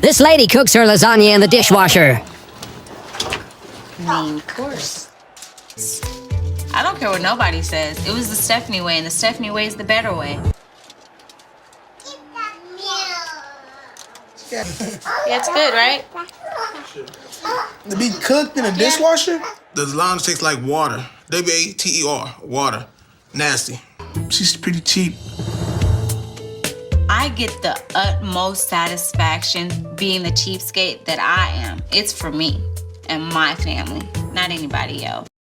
This lady cooks her lasagna in the dishwasher. Main course. I don't care what nobody says. It was the Stephanie way, and the Stephanie way is the better way. Yeah, it's good, right? To be cooked in a dishwasher? The lasagna tastes like water. W-A-T-E-R, water. Nasty. She's pretty cheap. I get the utmost satisfaction being the cheapskate that I am. It's for me and my family, not anybody else.